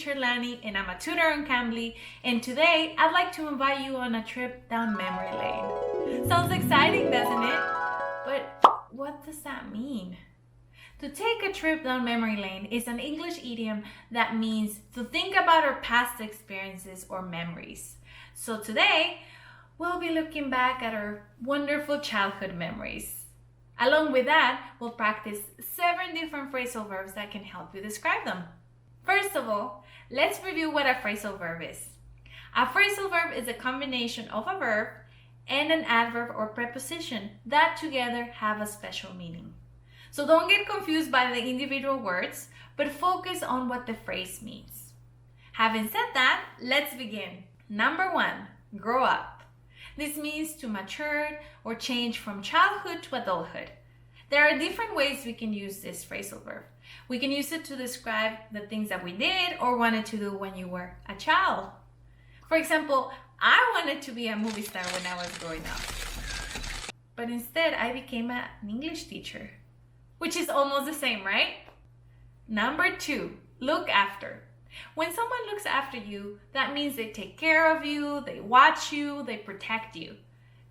teacher Lani and I'm a tutor on Cambly, and today I'd like to invite you on a trip down memory lane. Sounds exciting, doesn't it? But what does that mean? To take a trip down memory lane is an English idiom that means to think about our past experiences or memories. So today, we'll be looking back at our wonderful childhood memories. Along with that, we'll practice 7 different phrasal verbs that can help you describe them. First of all, let's review what a phrasal verb is. A phrasal verb is a combination of a verb and an adverb or preposition that together have a special meaning. So don't get confused by the individual words, but focus on what the phrase means. Having said that, let's begin. Number 1, grow up. This means to mature or change from childhood to adulthood. There are different ways we can use this phrasal verb. We can use it to describe the things that we did or wanted to do when you were a child. For example, I wanted to be a movie star when I was growing up. But instead, I became an English teacher, which is almost the same, right? Number 2, look after. When someone looks after you, that means they take care of you, they watch you, they protect you.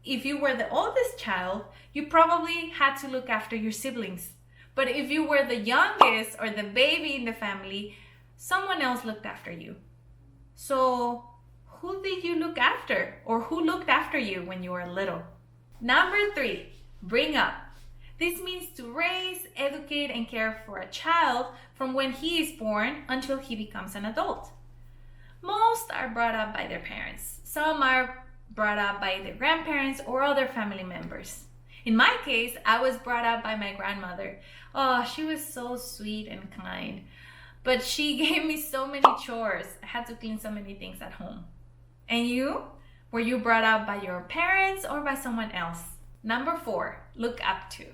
If you were the oldest child, you probably had to look after your siblings. But if you were the youngest or the baby in the family, someone else looked after you. So, who did you look after? Or who looked after you when you were little? Number 3, bring up. This means to raise, educate, and care for a child from when he is born until he becomes an adult. Most are brought up by their parents. Some are brought up by their grandparents or other family members. In my case, I was brought up by my grandmother. Oh, she was so sweet and kind. But she gave me so many chores. I had to clean so many things at home. And you? Were you brought up by your parents or by someone else? Number 4, look up to.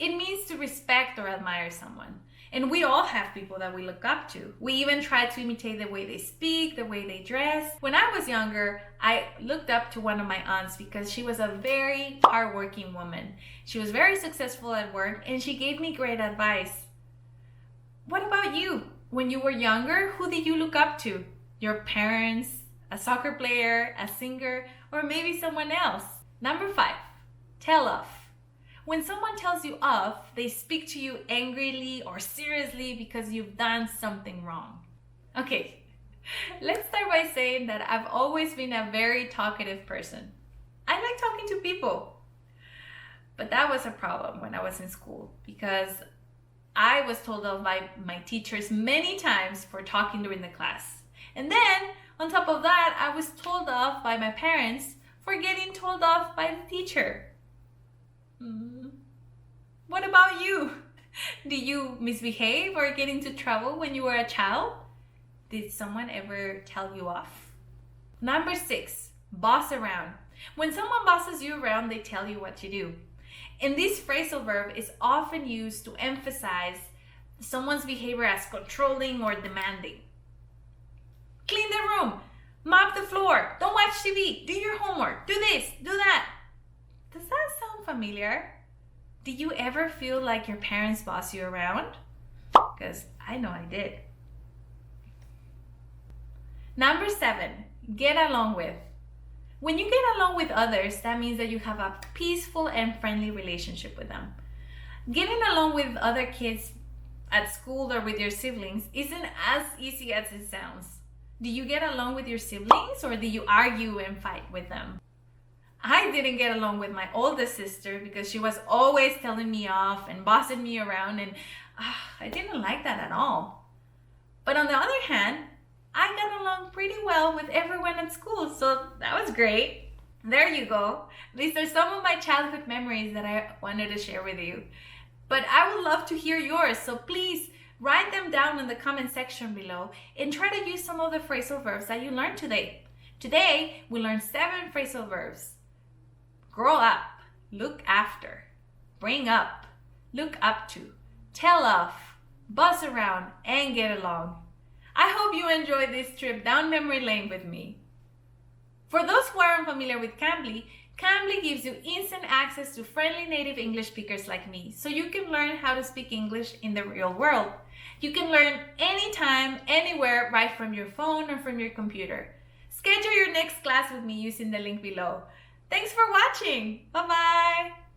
It means to respect or admire someone. And we all have people that we look up to. We even try to imitate the way they speak, the way they dress. When I was younger, I looked up to one of my aunts because she was a very hardworking woman. She was very successful at work and she gave me great advice. What about you? When you were younger, who did you look up to? Your parents, a soccer player, a singer, or maybe someone else? Number 5, tell off. When someone tells you off, they speak to you angrily or seriously because you've done something wrong. Okay, let's start by saying that I've always been a very talkative person. I like talking to people. But that was a problem when I was in school because I was told off by my teachers many times for talking during the class. And then, on top of that, I was told off by my parents for getting told off by the teacher. What about you? Did you misbehave or get into trouble when you were a child? Did someone ever tell you off? Number 6, boss around. When someone bosses you around, they tell you what to do. And this phrasal verb is often used to emphasize someone's behavior as controlling or demanding. Clean the room, mop the floor, don't watch TV, do your homework, do this, do that. Does that sound familiar? Did you ever feel like your parents boss you around? Because I know I did. Number 7, get along with. When you get along with others, that means that you have a peaceful and friendly relationship with them. Getting along with other kids at school or with your siblings isn't as easy as it sounds. Do you get along with your siblings or do you argue and fight with them? I didn't get along with my oldest sister because she was always telling me off and bossing me around, and I didn't like that at all. But on the other hand, I got along pretty well with everyone at school, so that was great. There you go. These are some of my childhood memories that I wanted to share with you. But I would love to hear yours, so please write them down in the comment section below and try to use some of the phrasal verbs that you learned today. Today, we learned 7 phrasal verbs. Grow up, look after, bring up, look up to, tell off, boss around, and get along. I hope you enjoyed this trip down memory lane with me. For those who are unfamiliar with Cambly, Cambly gives you instant access to friendly native English speakers like me, so you can learn how to speak English in the real world. You can learn anytime, anywhere, right from your phone or from your computer. Schedule your next class with me using the link below. Thanks for watching. Bye-bye.